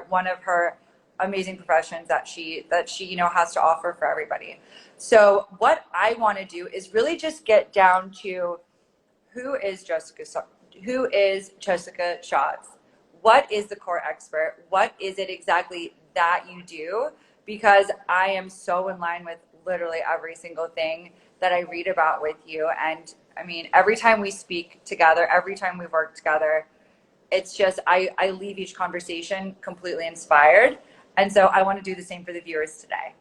one of her amazing professions that she has to offer for everybody. So what I want to do is really just get down to who is Jessica Schatz? What is the core expert? What is it exactly that you do? Because I am so in line with literally every single thing that I read about with you. And I mean, every time we speak together, every time we've worked together, it's just I leave each conversation completely inspired. And so I want to do the same for the viewers today.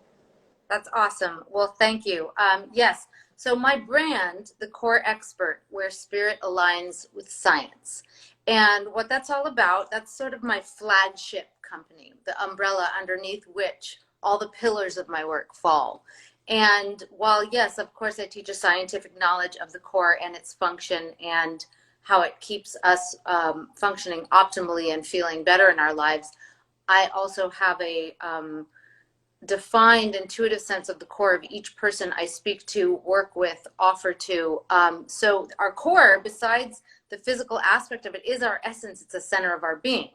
That's awesome. Well, thank you. Yes. So my brand, The Core Expert, where spirit aligns with science. And what that's all about, that's sort of my flagship company, the umbrella underneath which all the pillars of my work fall. And while, yes, of course, I teach a scientific knowledge of the core and its function and how it keeps us functioning optimally and feeling better in our lives, I also have a defined intuitive sense of the core of each person I speak to, work with, offer to. So our core, besides the physical aspect of it, is our essence. It's the center of our being.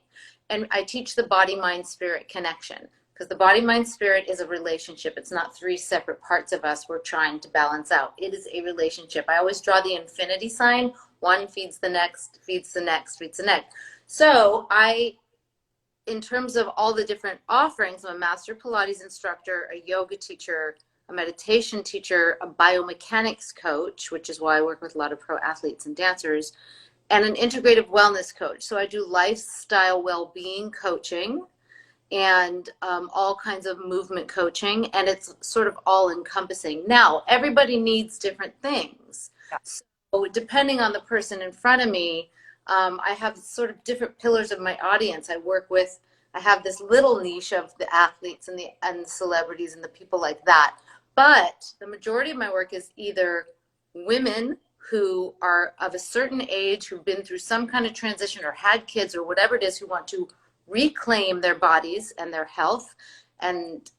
And I teach the body, mind, spirit connection, because the body, mind, spirit is a relationship. It's not three separate parts of us we're trying to balance out. It is a relationship. I always draw the infinity sign. One feeds the next, feeds the next, feeds the next. So in terms of all the different offerings, I'm a master Pilates instructor, a yoga teacher, a meditation teacher, a biomechanics coach, which is why I work with a lot of pro athletes and dancers, and an integrative wellness coach. So I do lifestyle well-being coaching and all kinds of movement coaching, and it's sort of all encompassing. Now, everybody needs different things. Yeah. So depending on the person in front of me, I have sort of different pillars of my audience. I have this little niche of the athletes and the celebrities and the people like that. But the majority of my work is either women who are of a certain age, who've been through some kind of transition or had kids or whatever it is, who want to reclaim their bodies and their health and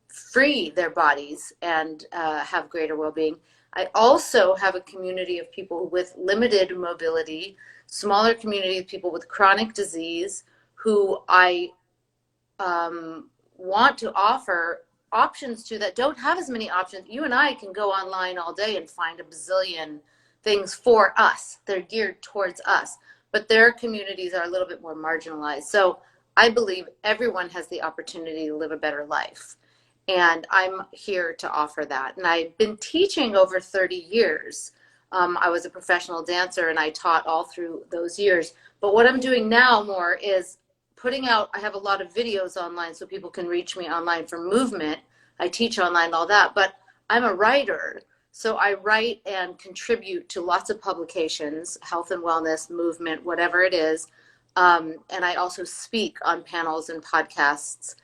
free their bodies and have greater well-being. I also have a community of people with limited mobility, smaller community of people with chronic disease who I want to offer options to that don't have as many options. You and I can go online all day and find a bazillion things for us. They're geared towards us, but their communities are a little bit more marginalized. So I believe everyone has the opportunity to live a better life. And I'm here to offer that. And I've been teaching over 30 years. I was a professional dancer and I taught all through those years. But what I'm doing now more is putting out, I have a lot of videos online so people can reach me online for movement. I teach online, all that, but I'm a writer. So I write and contribute to lots of publications, health and wellness, movement, whatever it is. And I also speak on panels and podcasts.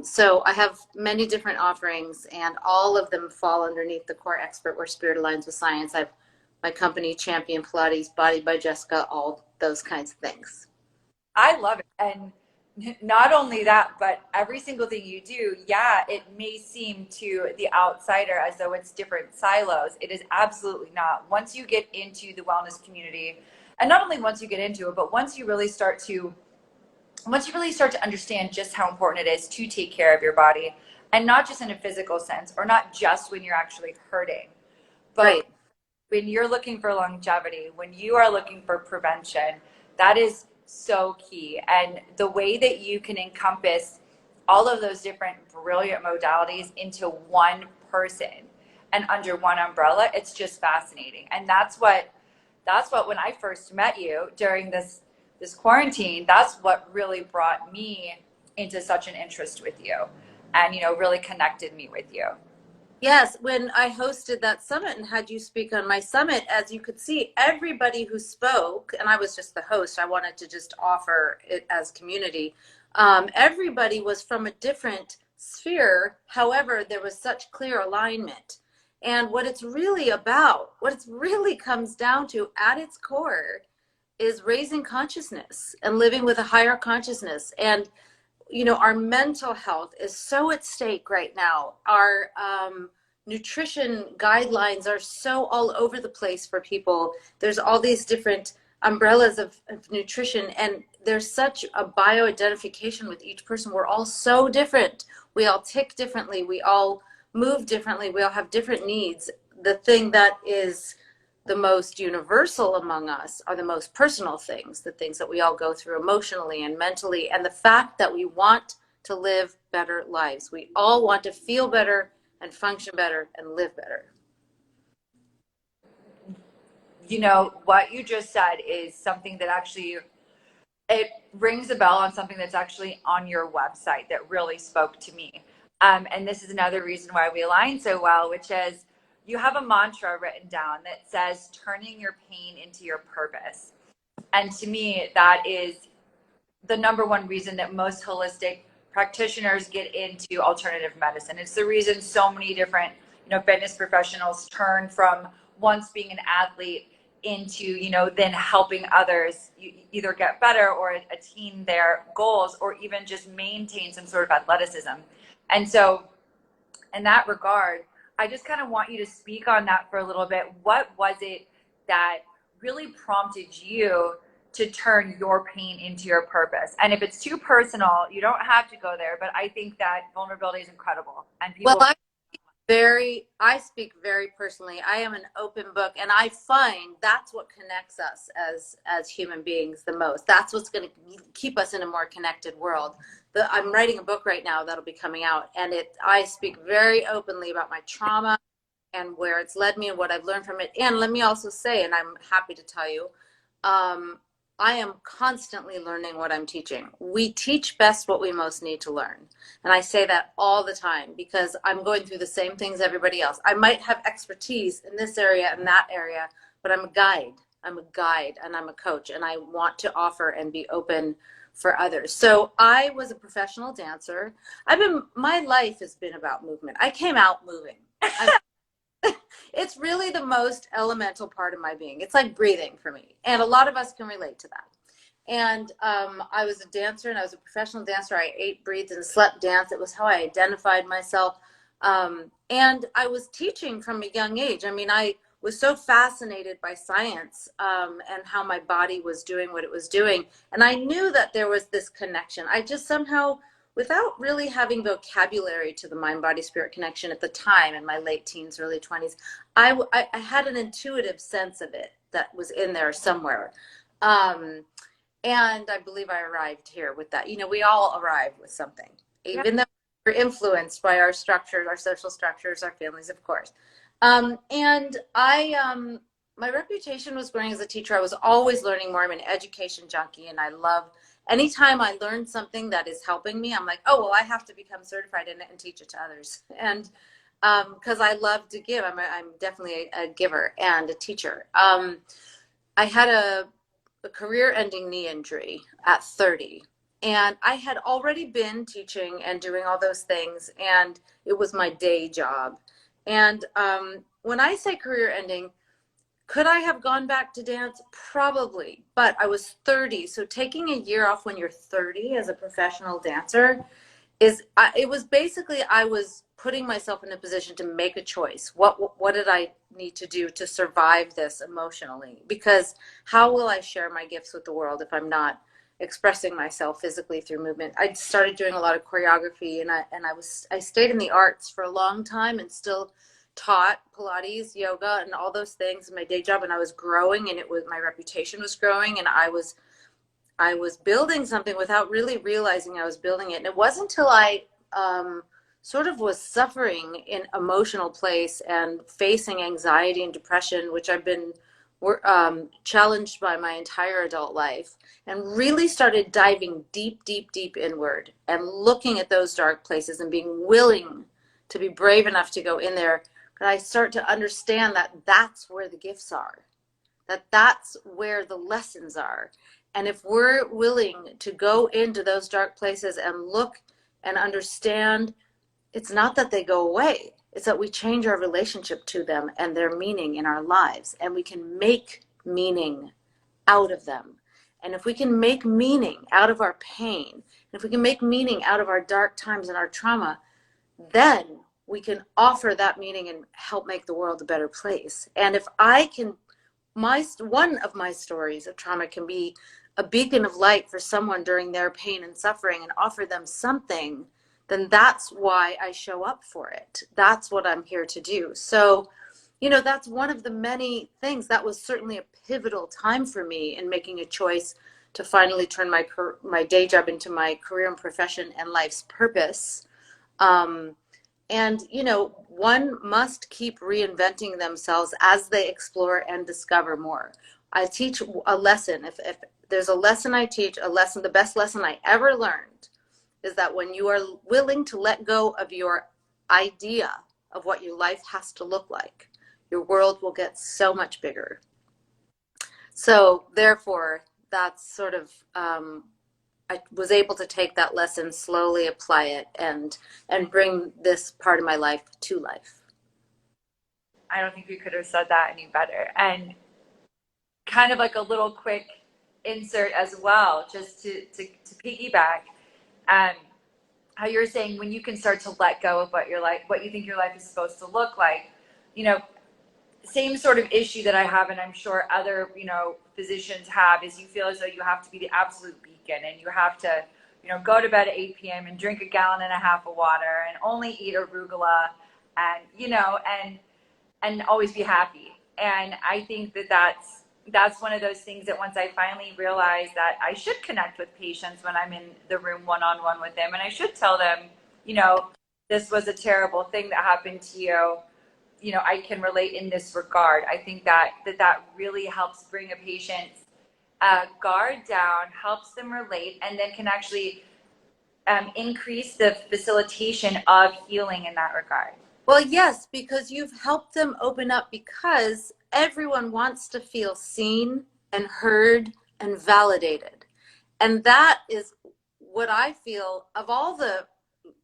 So I have many different offerings and all of them fall underneath the Core Expert, where spirit aligns with science. I've my company, Champion Pilates, Body by Jessica, all those kinds of things. I love it. And not only that, but every single thing you do, yeah, it may seem to the outsider as though it's different silos. It is absolutely not. Once you get into the wellness community, and not only once you get into it, but once you really start to understand just how important it is to take care of your body, and not just in a physical sense, or not just when you're actually hurting, but Right. when you're looking for longevity, when you are looking for prevention, that is so key. And the way that you can encompass all of those different brilliant modalities into one person and under one umbrella, it's just fascinating. And that's what when I first met you during this quarantine, that's what really brought me into such an interest with you and really connected me with you. Yes, when I hosted that summit and had you speak on my summit, as you could see, everybody who spoke, and I was just the host, I wanted to just offer it as community. Everybody was from a different sphere. However, there was such clear alignment. And what it's really about, what it really comes down to at its core, is raising consciousness and living with a higher consciousness. And our mental health is so at stake right now. Our nutrition guidelines are so all over the place for people. There's all these different umbrellas of nutrition, and there's such a bio-identification with each person. We're all so different. We all tick differently. We all move differently. We all have different needs. The thing that is the most universal among us are the most personal things, the things that we all go through emotionally and mentally, and the fact that we want to live better lives. We all want to feel better and function better and live better. You know, what you just said is something that actually, it rings a bell on something that's actually on your website that really spoke to me. And this is another reason why we align so well, which is you have a mantra written down that says turning your pain into your purpose. And to me, that is the number one reason that most holistic practitioners get into alternative medicine. It's the reason so many different, fitness professionals turn from once being an athlete into, then helping others either get better or attain their goals or even just maintain some sort of athleticism. And so in that regard, I just kind of want you to speak on that for a little bit. What was it that really prompted you to turn your pain into your purpose? And if it's too personal, you don't have to go there, but I think that vulnerability is incredible. And people I speak very personally. I am an open book, and I find that's what connects us as human beings the most. That's what's going to keep us in a more connected world. I'm writing a book right now that'll be coming out, and I speak very openly about my trauma and where it's led me and what I've learned from it. And let me also say, and I'm happy to tell you, I am constantly learning what I'm teaching. We teach best what we most need to learn. And I say that all the time because I'm going through the same things everybody else. I might have expertise in this area and that area, but I'm a guide. I'm a guide and I'm a coach, and I want to offer and be open for others. So I was a professional dancer. My life has been about movement. I came out moving. It's really the most elemental part of my being. It's like breathing for me. And a lot of us can relate to that. And I was a dancer, and I was a professional dancer. I ate, breathed, and slept dance. It was how I identified myself. And I was teaching from a young age. I mean, I was so fascinated by science and how my body was doing what it was doing. And I knew that there was this connection. I just somehow, without really having vocabulary to the mind-body-spirit connection at the time, in my late teens, early 20s, I had an intuitive sense of it that was in there somewhere. And I believe I arrived here with that. We all arrive with something, even though we're influenced by our structures, our social structures, our families, of course. And my reputation was growing as a teacher. I was always learning more. I'm an education junkie, and I love anytime I learn something that is helping me, I'm like, oh, well, I have to become certified in it and teach it to others. And because I love to give, I'm definitely a giver and a teacher. I had a career-ending knee injury at 30. And I had already been teaching and doing all those things, and it was my day job. And when I say career-ending, could I have gone back to dance? Probably, but I was 30. So taking a year off when you're 30 as a professional dancer it was basically, I was putting myself in a position to make a choice. What did I need to do to survive this emotionally? Because how will I share my gifts with the world if I'm not expressing myself physically through movement? I started doing a lot of choreography, and I stayed in the arts for a long time and still taught Pilates, yoga, and all those things in my day job. And I was growing, and my reputation was growing, and I was building something without really realizing I was building it. And it wasn't until I sort of was suffering in emotional place and facing anxiety and depression, which I've been challenged by my entire adult life, and really started diving deep, deep, deep inward and looking at those dark places and being willing to be brave enough to go in there. But I start to understand that that's where the gifts are, that's where the lessons are. And if we're willing to go into those dark places and look and understand, it's not that they go away. It's that we change our relationship to them and their meaning in our lives. And we can make meaning out of them. And if we can make meaning out of our pain, and if we can make meaning out of our dark times and our trauma, then we can offer that meaning and help make the world a better place. And if I can one of my stories of trauma can be a beacon of light for someone during their pain and suffering and offer them something, then that's why I show up for it. That's what I'm here to do. So, that's one of the many things. That was certainly a pivotal time for me in making a choice to finally turn my day job into my career and profession and life's purpose. Um, and, one must keep reinventing themselves as they explore and discover more. I teach a lesson. If there's a lesson I teach, the best lesson I ever learned is that when you are willing to let go of your idea of what your life has to look like, your world will get so much bigger. So therefore, that's sort of, I was able to take that lesson, slowly apply it, and bring this part of my life to life. I don't think we could have said that any better. And kind of like a little quick insert as well, just to piggyback, um, how you're saying when you can start to let go of what your life, what you think your life is supposed to look like, you know, same sort of issue that I have, and I'm sure other, physicians have, is you feel as though you have to be the absolute beacon and you have to, go to bed at 8 p.m. and drink a gallon and a half of water and only eat arugula and, and always be happy. And I think that that's one of those things that once I finally realized that I should connect with patients when I'm in the room one-on-one with them, and I should tell them, this was a terrible thing that happened to you. I can relate in this regard. I think that really helps bring a patient's guard down, helps them relate, and then can actually increase the facilitation of healing in that regard. Well, yes, because you've helped them open up, because everyone wants to feel seen and heard and validated. And that is what I feel of all the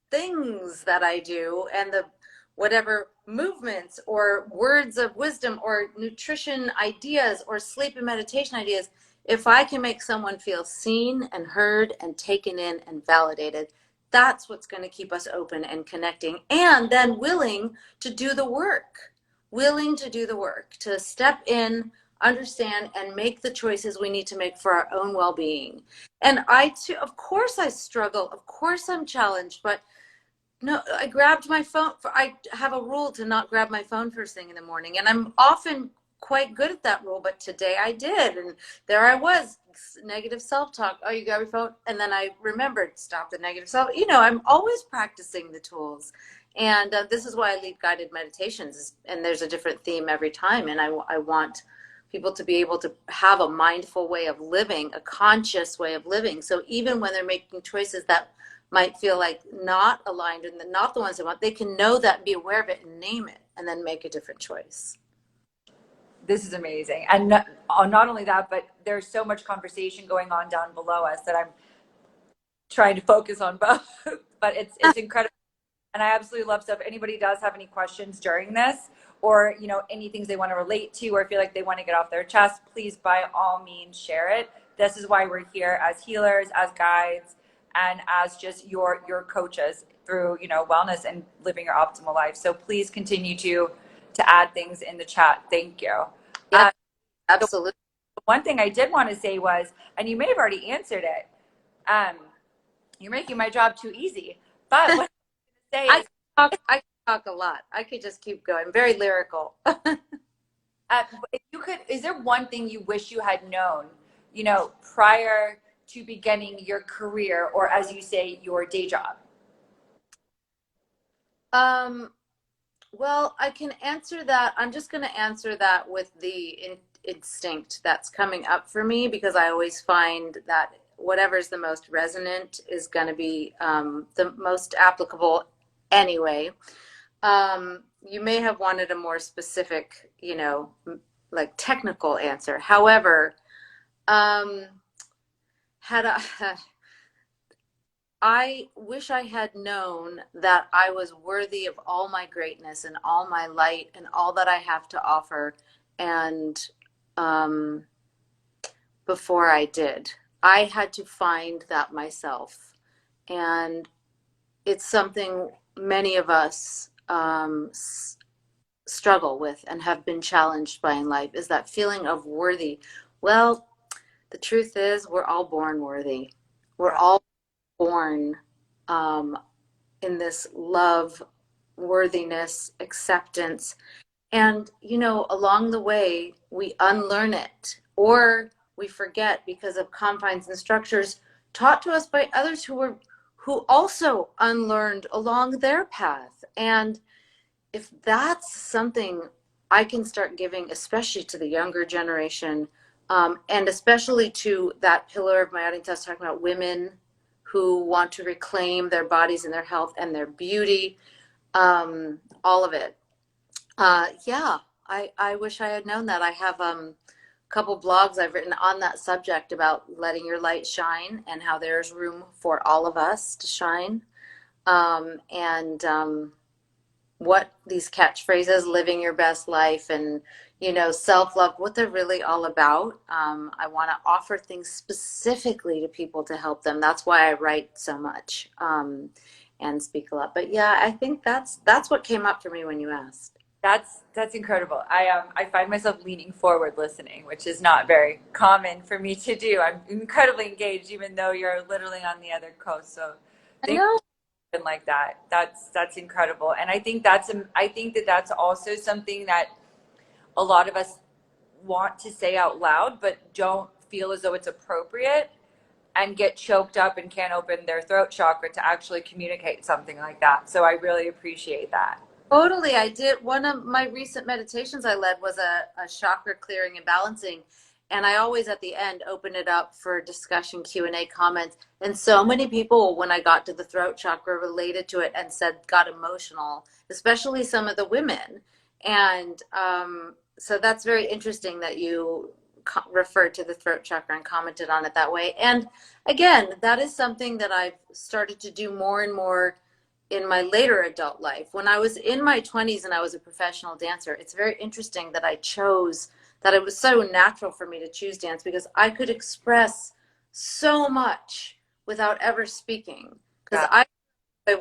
things that I do, and the whatever movements or words of wisdom or nutrition ideas or sleep and meditation ideas. If I can make someone feel seen and heard and taken in and validated, that's what's going to keep us open and connecting, and then willing to do the work, to step in, understand, and make the choices we need to make for our own well-being. And I too, of course I struggle, of course I'm challenged, but no, I grabbed my phone. I have a rule to not grab my phone first thing in the morning, and I'm often quite good at that rule, but today I did, and there I was, negative self-talk. Oh, you grab your phone? And then I remembered, stop the negative self. I'm always practicing the tools, and this is why I lead guided meditations, and there's a different theme every time, and I want people to be able to have a mindful way of living, a conscious way of living, so even when they're making choices that might feel like not aligned and not the ones they want, they can know that and be aware of it and name it and then make a different choice. This is amazing. And not only that, but there's so much conversation going on down below us that I'm trying to focus on both. But it's incredible. And I absolutely love stuff. If anybody does have any questions during this, or any things they want to relate to, or feel like they want to get off their chest, please by all means share it. This is why we're here as healers, as guides, and as just your coaches through wellness and living your optimal life. So please continue to add things in the chat. Thank you. Yeah, uh, absolutely. One thing I did want to say was, and you may have already answered it, you're making my job too easy, but what I say is, I talk a lot. I could just keep going. Very lyrical. if you could, is there one thing you wish you had known prior to beginning your career, or as you say, your day job? Well, I can answer that. I'm just going to answer that with the instinct that's coming up for me, because I always find that whatever's the most resonant is going to be the most applicable anyway. You may have wanted a more specific, like technical answer. However, had I, I wish I had known that I was worthy of all my greatness and all my light and all that I have to offer. And um, before I did, I had to find that myself. And it's something many of us struggle with and have been challenged by in life is that feeling of worthy. Well, the truth is, we're all born worthy. We're Yeah. all born um, in this love, worthiness, acceptance. And, along the way, we unlearn it or we forget because of confines and structures taught to us by others who also unlearned along their path. And if that's something I can start giving, especially to the younger generation, and especially to that pillar of my audience I was talking about, women who want to reclaim their bodies and their health and their beauty, all of it. Yeah, I wish I had known that. I have a couple blogs I've written on that subject about letting your light shine and how there's room for all of us to shine. And what these catchphrases, living your best life and, self-love, what they're really all about. I want to offer things specifically to people to help them. That's why I write so much, and speak a lot. But yeah, I think that's what came up for me when you asked. That's incredible. I find myself leaning forward listening, which is not very common for me to do. I'm incredibly engaged, even though you're literally on the other coast. So I thank know. you for like that. That's incredible, and I think that that's also something that a lot of us want to say out loud, but don't feel as though it's appropriate, and get choked up and can't open their throat chakra to actually communicate something like that. So I really appreciate that. Totally. I did. One of my recent meditations I led was a chakra clearing and balancing. And I always at the end open it up for discussion, Q&A, comments. And so many people, when I got to the throat chakra, related to it and said, got emotional, especially some of the women. And so that's very interesting that you referred to the throat chakra and commented on it that way. And again, that is something that I've started to do more and more in my later adult life. When I was in my 20s and I was a professional dancer, it's very interesting that I chose that. It was so natural for me to choose dance because I could express so much without ever speaking. Because Yeah.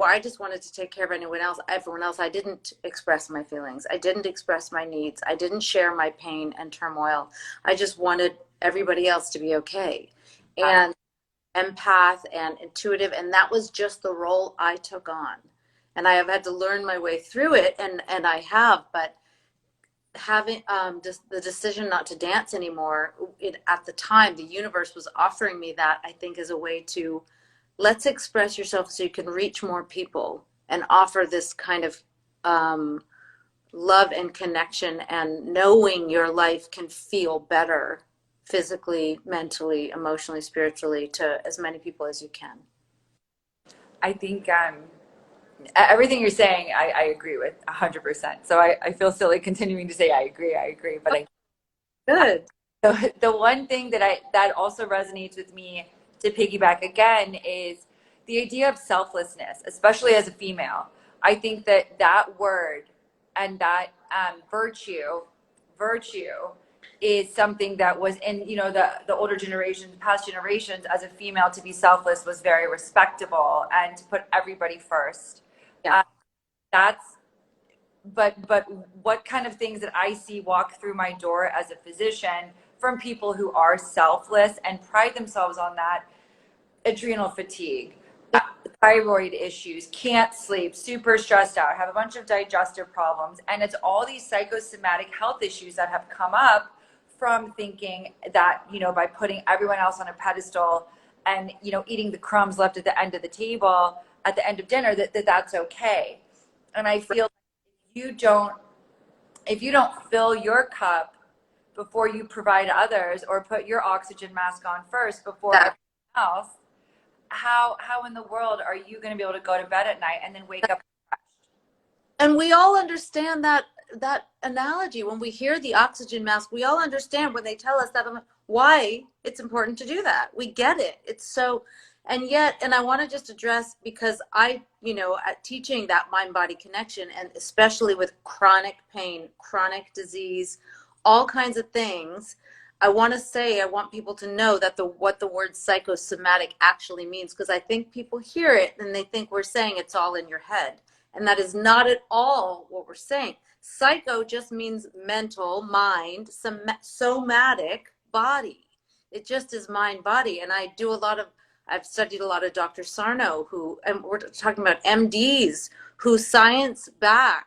I just wanted to take care of everyone else. I didn't express my feelings. I didn't express my needs. I didn't share my pain and turmoil. I just wanted everybody else to be okay. And empath and intuitive, and that was just the role I took on. And I have had to learn my way through it, and I have. But having just the decision not to dance anymore, at the time the universe was offering me that, I think, as a way to let's express yourself so you can reach more people and offer this kind of love and connection and knowing your life can feel better physically, mentally, emotionally, spiritually to as many people as you can. I think everything you're saying, I agree with 100%. So I feel silly continuing to say I agree. But Good. the one thing that also resonates with me, to piggyback again, is the idea of selflessness, especially as a female. I think that that word and that virtue is something that was in, the older generations, past generations. As a female, to be selfless was very respectable, and to put everybody first. Yeah. Uh, that's but what kind of things that I see walk through my door as a physician from people who are selfless and pride themselves on that: adrenal fatigue, thyroid issues, can't sleep, super stressed out, have a bunch of digestive problems. And it's all these psychosomatic health issues that have come up from thinking that, by putting everyone else on a pedestal and, eating the crumbs left at the end of the table at the end of dinner, that's okay. And I feel like you don't if you don't fill your cup before you provide others, or put your oxygen mask on first before That, everyone else, how in the world are you going to be able to go to bed at night and then wake up refreshed? and we all understand that analogy. When we hear the oxygen mask, we all understand when they tell us that, why it's important to do that. We get it. It's so, and yet, and I want to just address, because I, at teaching that mind body connection, and especially with chronic pain, chronic disease, all kinds of things, I want to say, I want people to know that what the word psychosomatic actually means, because I think people hear it and they think we're saying it's all in your head. And that is not at all what we're saying. Psycho just means mental, mind, somatic, body. It just is mind, body. And I've studied a lot of Dr. Sarno, and we're talking about MDs who science back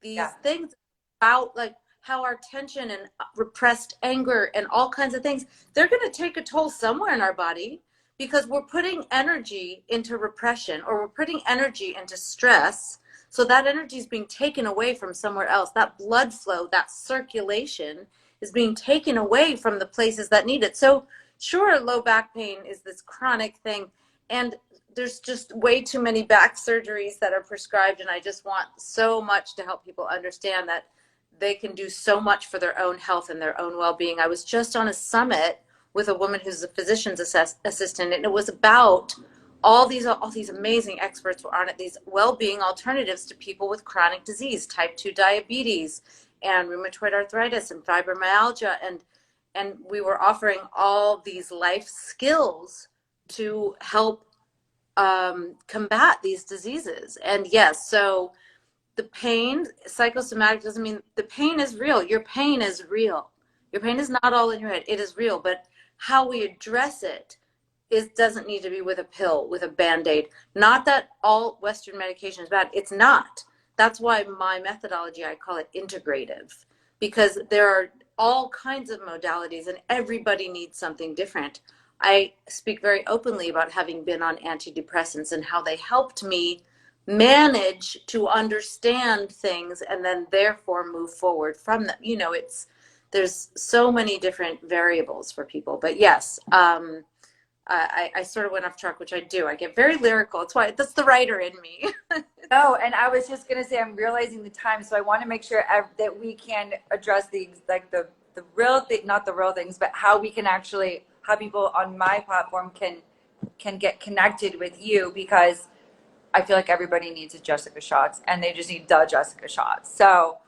these Yeah. things about like how our tension and repressed anger and all kinds of things, they're going to take a toll somewhere in our body because we're putting energy into repression or we're putting energy into stress. So that energy is being taken away from somewhere else. That blood flow, that circulation is being taken away from the places that need it. So sure, low back pain is this chronic thing. And there's just way too many back surgeries that are prescribed. And I just want so much to help people understand that they can do so much for their own health and their own well-being. I was just on a summit with a woman who's a physician's assistant, and it was about all these amazing experts were on it, these well-being alternatives to people with chronic disease, type 2 diabetes and rheumatoid arthritis and fibromyalgia, and we were offering all these life skills to help combat these diseases. And yes, so the pain, psychosomatic doesn't mean the pain is real. Your pain is real. Your pain is not all in your head. It is real, but how we address it doesn't need to be with a pill, with a Band-Aid. Not that all Western medication is bad. It's not. That's why my methodology, I call it integrative, because there are all kinds of modalities and everybody needs something different. I speak very openly about having been on antidepressants and how they helped me manage to understand things and then therefore move forward from them. There's so many different variables for people, but yes, I sort of went off track, which I do. I get very lyrical. That's the writer in me. No, and I was just gonna say I'm realizing the time, so I want to make sure that we can address the real thing, not the real things, but how we can actually how people on my platform can get connected with you, because I feel like everybody needs a Jessica Schatz, and they just need the Jessica Schatz. So,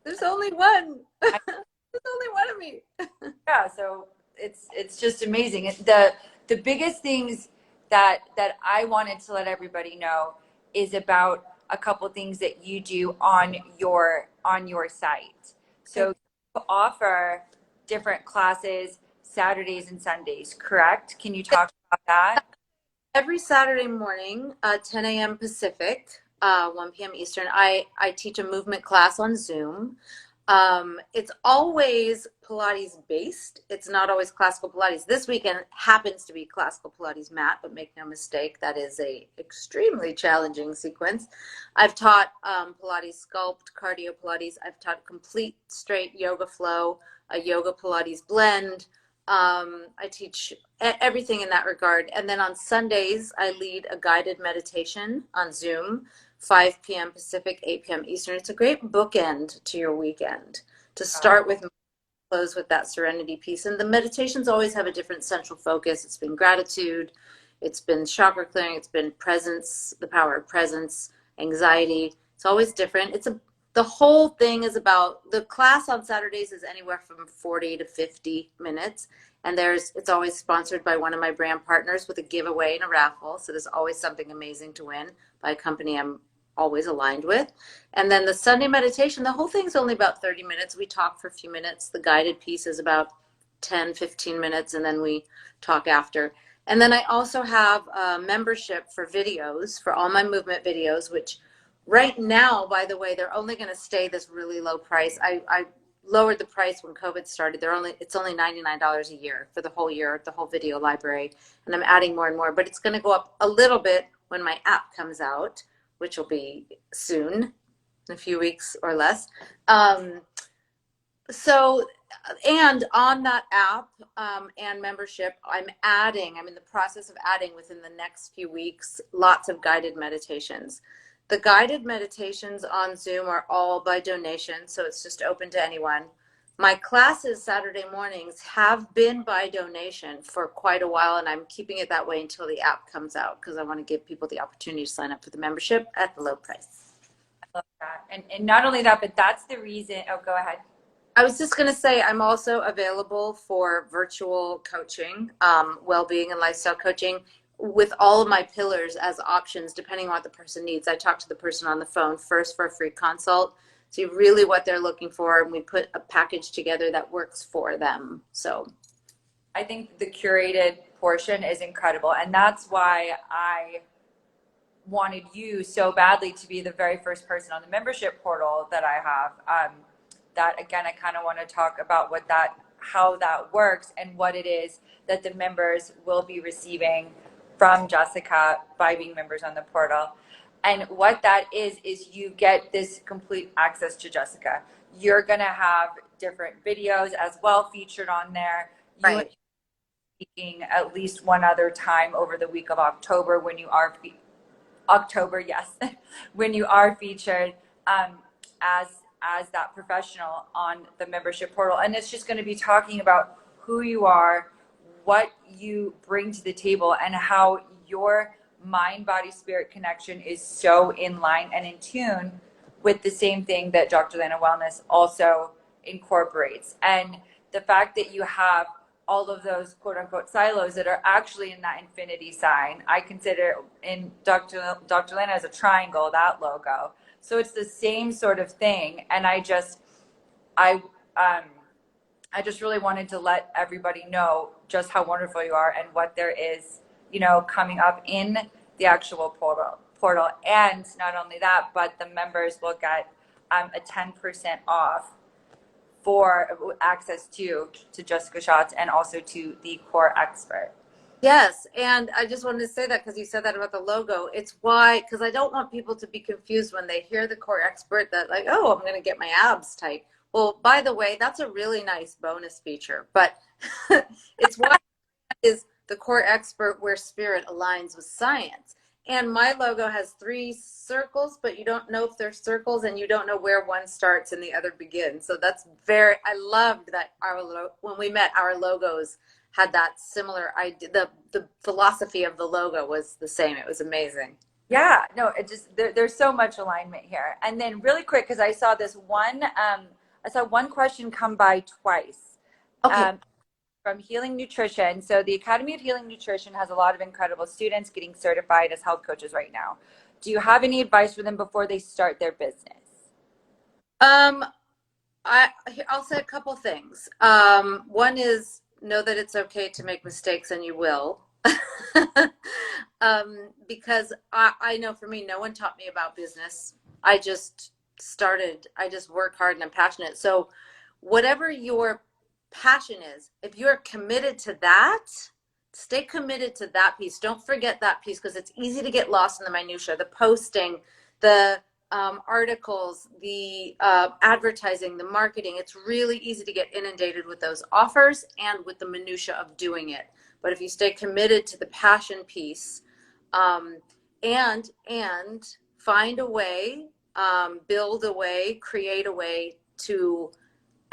There's only one. There's only one of me. yeah, so it's just amazing. The biggest things that I wanted to let everybody know is about a couple things that you do on your site. So you offer different classes Saturdays and Sundays, correct? Can you talk about that? Every Saturday morning, 10 a.m. Pacific, 1 p.m. Eastern, I teach a movement class on Zoom. It's always Pilates based. It's not always classical Pilates. This weekend happens to be classical Pilates mat, but make no mistake, that is a extremely challenging sequence. I've taught Pilates sculpt, cardio Pilates. I've taught complete straight yoga flow, a yoga Pilates blend. I teach everything in that regard. And then on Sundays, I lead a guided meditation on Zoom, 5 p.m. Pacific, 8 p.m. Eastern. It's a great bookend to your weekend to start with, close with that serenity piece. And the meditations always have a different central focus. It's been gratitude, it's been chakra clearing, it's been presence, the power of presence, anxiety. It's always different. The whole thing is about, the class on Saturdays is anywhere from 40 to 50 minutes. And it's always sponsored by one of my brand partners with a giveaway and a raffle. So there's always something amazing to win by a company I'm always aligned with. And then the Sunday meditation, the whole thing's only about 30 minutes. We talk for a few minutes. The guided piece is about 10, 15 minutes, and then we talk after. And then I also have a membership for videos, for all my movement videos, which right now, by the way, they're only going to stay this really low price. I lowered the price when COVID started. It's only $99 a year for the whole year, the whole video library, and I'm adding more and more. But it's going to go up a little bit when my app comes out, which will be soon, in a few weeks or less. And on that app and membership, I'm in the process of adding within the next few weeks, lots of guided meditations. The guided meditations on Zoom are all by donation, so it's just open to anyone. My classes Saturday mornings have been by donation for quite a while, and I'm keeping it that way until the app comes out, because I want to give people the opportunity to sign up for the membership at the low price. I love that. And not only that, but that's the reason. Oh, go ahead. I was just going to say I'm also available for virtual coaching, well-being and lifestyle coaching. with all of my pillars as options, depending on what the person needs. I talk to the person on the phone first for a free consult, see really what they're looking for, and we put a package together that works for them. So I think the curated portion is incredible. And that's why I wanted you so badly to be the very first person on the membership portal that I have. That again, I kind of want to talk about how that works and what it is that the members will be receiving from Jessica by being members on the portal. And what that is you get this complete access to Jessica. You're going to have different videos as well featured on there. You right. speaking at least one other time over the week of October when you are yes, when you are featured as that professional on the membership portal. And it's just going to be talking about who you are, what you bring to the table, and how your mind, body, spirit connection is so in line and in tune with the same thing that Dr. Lana Wellness also incorporates. And the fact that you have all of those quote unquote silos that are actually in that infinity sign, I consider in Dr. Lana as a triangle, that logo. So it's the same sort of thing. And I just really wanted to let everybody know just how wonderful you are and what there is, coming up in the actual portal. And not only that, but the members will get a 10% off for access to Jessica Schatz and also to the core expert. Yes, and I just wanted to say that because you said that about the logo. It's why, because I don't want people to be confused when they hear the core expert that like, oh, I'm going to get my abs tight. Well, by the way, that's a really nice bonus feature, but it's why is the core expert where spirit aligns with science. And my logo has 3 circles, but you don't know if they're circles and you don't know where one starts and the other begins. So that's I loved that when we met, our logos had that similar idea. The philosophy of the logo was the same. It was amazing. Yeah, no, it just there's so much alignment here. And then really quick, because I saw one question come by twice. Okay. From Healing Nutrition. So the Academy of Healing Nutrition has a lot of incredible students getting certified as health coaches right now. Do you have any advice for them before they start their business? I'll say a couple things. One is know that it's okay to make mistakes, and you will. Because I know for me, no one taught me about business. I just work hard and I'm passionate. So whatever your passion is, if you're committed to that, stay committed to that piece. Don't forget that piece, because it's easy to get lost in the minutia, the posting, the articles, the advertising, the marketing. It's really easy to get inundated with those offers and with the minutia of doing it. But if you stay committed to the passion piece, and find a way, build a way, create a way to,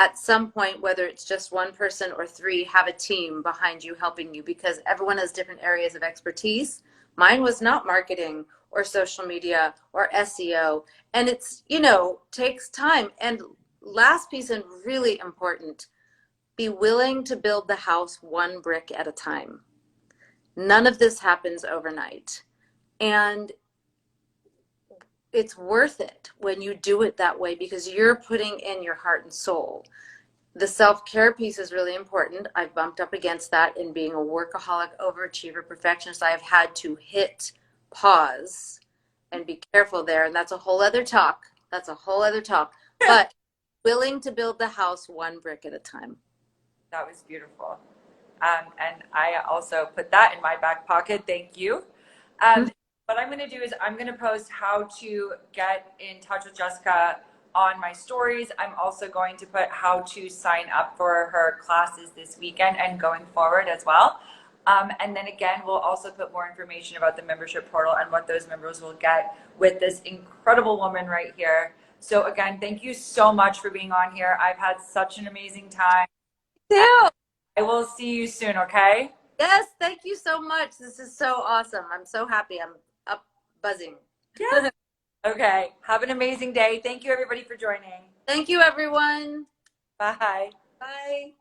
at some point, whether it's just one person or 3, have a team behind you helping you, because everyone has different areas of expertise. Mine was not marketing or social media or SEO. And it's, takes time. And last piece, and really important, be willing to build the house one brick at a time. None of this happens overnight. And it's worth it when you do it that way, because you're putting in your heart and soul. The self-care piece is really important. I've bumped up against that in being a workaholic, overachiever, perfectionist. I have had to hit pause and be careful there. And that's a whole other talk. But willing to build the house one brick at a time. That was beautiful. And I also put that in my back pocket. Thank you. What I'm going to do is I'm going to post how to get in touch with Jessica on my stories. I'm also going to put how to sign up for her classes this weekend and going forward as well. And then again, we'll also put more information about the membership portal and what those members will get with this incredible woman right here. So again, thank you so much for being on here. I've had such an amazing time. Yeah. I will see you soon, okay? Yes, thank you so much. This is so awesome. I'm so happy. I'm up buzzing. Yes. Okay. Have an amazing day. Thank you, everybody, for joining. Thank you, everyone. Bye. Bye.